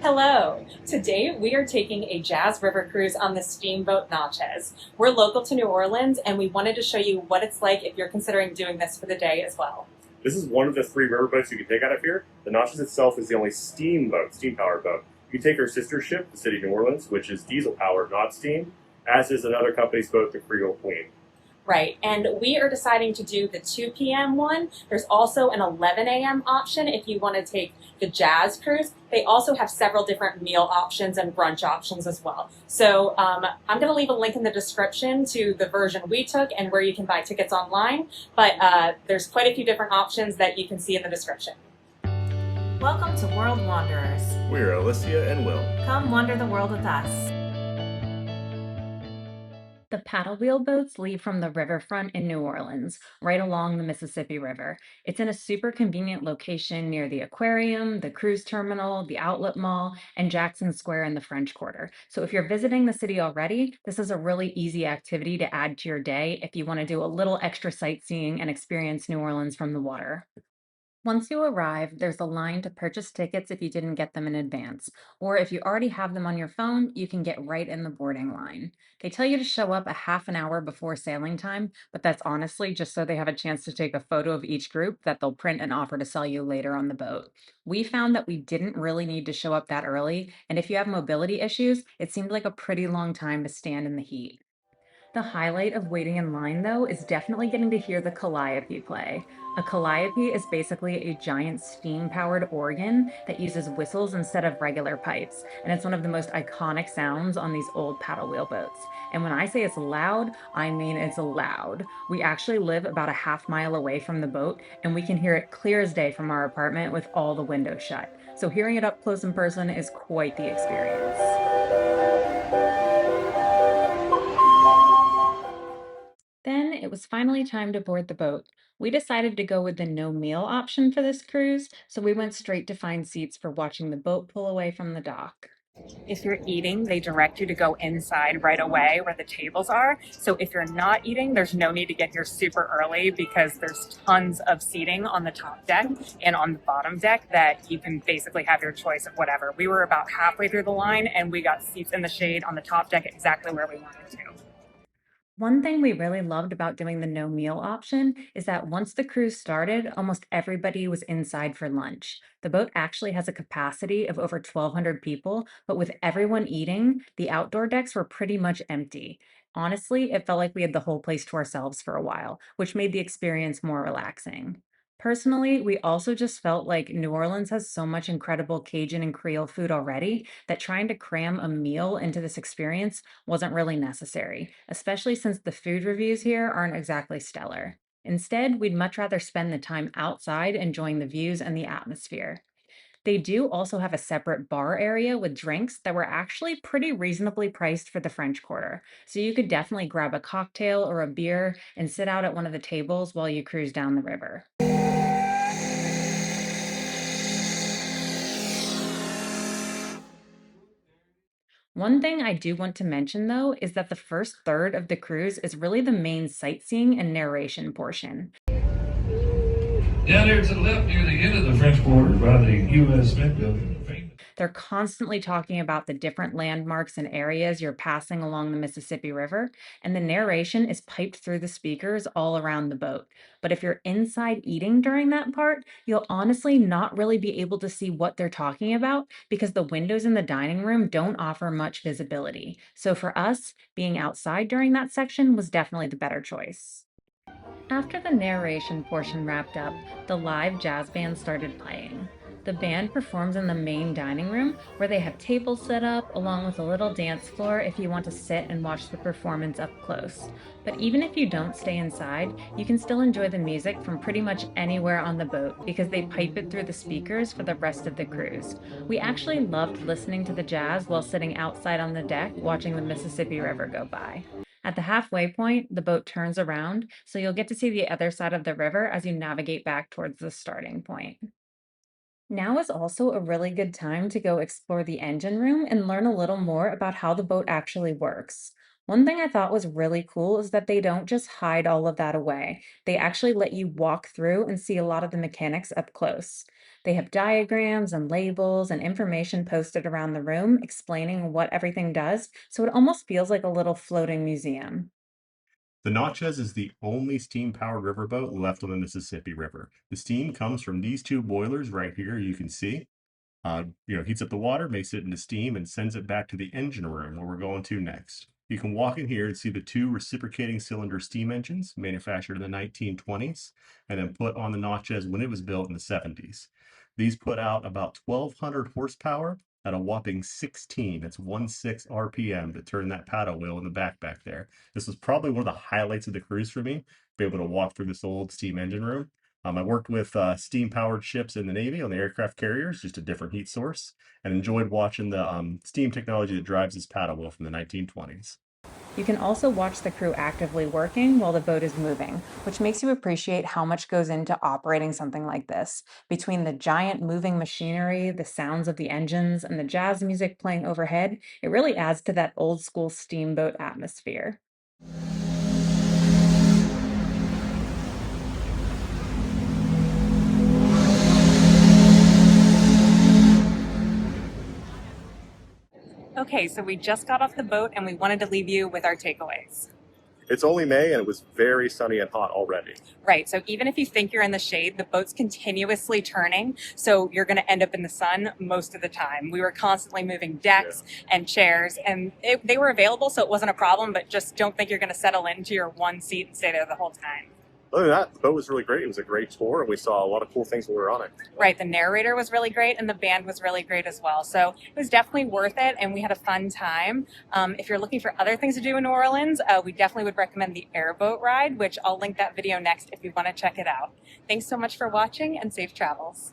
Hello! Today we are taking a jazz river cruise on the Steamboat NATCHEZ. We're local to New Orleans and we wanted to show you what it's like if you're considering doing this for the day as well. This is one of the 3 riverboats you can take out of here. The Natchez itself is the only steam-powered boat. You can take our sister ship, the City of New Orleans, which is diesel-powered, not steam, as is another company's boat, the Creole Queen. Right, and we are deciding to do the 2 p.m. one. There's also an 11 a.m. option if you want to take the jazz cruise. They also have several different meal options and brunch options as well. So I'm going to leave a link in the description to the version we took and where you can buy tickets online. But there's quite a few different options that you can see in the description. Welcome to World Wanderers. We're Alicia and Will. Come wander the world with us. The paddle wheel boats leave from the riverfront in New Orleans, right along the Mississippi River. It's in a super convenient location near the aquarium, the cruise terminal, the outlet mall, and Jackson Square in the French Quarter. So if you're visiting the city already, this is a really easy activity to add to your day if you want to do a little extra sightseeing and experience New Orleans from the water. Once you arrive, there's a line to purchase tickets if you didn't get them in advance. Or if you already have them on your phone, you can get right in the boarding line. They tell you to show up a half an hour before sailing time, but that's honestly just so they have a chance to take a photo of each group that they'll print and offer to sell you later on the boat. We found that we didn't really need to show up that early, and if you have mobility issues, it seemed like a pretty long time to stand in the heat. The highlight of waiting in line, though, is definitely getting to hear the calliope play. A calliope is basically a giant steam-powered organ that uses whistles instead of regular pipes, and it's one of the most iconic sounds on these old paddle wheel boats. And when I say it's loud, I mean it's loud. We actually live about a half-mile away from the boat, and we can hear it clear as day from our apartment with all the windows shut. So hearing it up close in person is quite the experience. Then it was finally time to board the boat. We decided to go with the no meal option for this cruise, so we went straight to find seats for watching the boat pull away from the dock. If you're eating, they direct you to go inside right away where the tables are. So if you're not eating, there's no need to get here super early because there's tons of seating on the top deck and on the bottom deck that you can basically have your choice of whatever. We were about halfway through the line and we got seats in the shade on the top deck exactly where we wanted to. One thing we really loved about doing the no meal option is that once the cruise started, almost everybody was inside for lunch. The boat actually has a capacity of over 1,200 people, but with everyone eating, the outdoor decks were pretty much empty. Honestly, it felt like we had the whole place to ourselves for a while, which made the experience more relaxing. Personally, we also just felt like New Orleans has so much incredible Cajun and Creole food already that trying to cram a meal into this experience wasn't really necessary, especially since the food reviews here aren't exactly stellar. Instead, we'd much rather spend the time outside enjoying the views and the atmosphere. They do also have a separate bar area with drinks that were actually pretty reasonably priced for the French Quarter. So you could definitely grab a cocktail or a beer and sit out at one of the tables while you cruise down the river. One thing I do want to mention, though, is that the first third of the cruise is really the main sightseeing and narration portion. Down there to the left near the end of the French Quarter by the U.S. Mint Building. They're constantly talking about the different landmarks and areas you're passing along the Mississippi River, and the narration is piped through the speakers all around the boat. But if you're inside eating during that part, you'll honestly not really be able to see what they're talking about because the windows in the dining room don't offer much visibility. So for us, being outside during that section was definitely the better choice. After the narration portion wrapped up, the live jazz band started playing. The band performs in the main dining room where they have tables set up along with a little dance floor if you want to sit and watch the performance up close. But even if you don't stay inside, you can still enjoy the music from pretty much anywhere on the boat because they pipe it through the speakers for the rest of the cruise. We actually loved listening to the jazz while sitting outside on the deck watching the Mississippi River go by. At the halfway point, the boat turns around, so you'll get to see the other side of the river as you navigate back towards the starting point. Now is also a really good time to go explore the engine room and learn a little more about how the boat actually works. One thing I thought was really cool is that they don't just hide all of that away. They actually let you walk through and see a lot of the mechanics up close. They have diagrams and labels and information posted around the room explaining what everything does, so it almost feels like a little floating museum. The Natchez is the only steam-powered riverboat left on the Mississippi River. The steam comes from these two boilers right here, you can see. Heats up the water, makes it into steam, and sends it back to the engine room where we're going to next. You can walk in here and see the two reciprocating cylinder steam engines manufactured in the 1920s and then put on the Natchez when it was built in the 70s. These put out about 1,200 horsepower at a whopping 16, that's 16 RPM to turn that paddle wheel in the back there. This was probably one of the highlights of the cruise for me, be able to walk through this old steam engine room. I worked with steam-powered ships in the Navy on the aircraft carriers, just a different heat source, and enjoyed watching the steam technology that drives this paddle wheel from the 1920s. You can also watch the crew actively working while the boat is moving, which makes you appreciate how much goes into operating something like this. Between the giant moving machinery, the sounds of the engines, and the jazz music playing overhead, it really adds to that old school steamboat atmosphere. Okay, so we just got off the boat and we wanted to leave you with our takeaways. It's only May and it was very sunny and hot already. Right, so even if you think you're in the shade, the boat's continuously turning, so you're going to end up in the sun most of the time. We were constantly moving decks and chairs, and they were available, so it wasn't a problem, but just don't think you're going to settle into your one seat and stay there the whole time. Other than that, the boat was really great. It was a great tour, and we saw a lot of cool things when we were on it. Right, the narrator was really great, and the band was really great as well. So it was definitely worth it, and we had a fun time. If you're looking for other things to do in New Orleans, we definitely would recommend the airboat ride, which I'll link that video next if you want to check it out. Thanks so much for watching, and safe travels.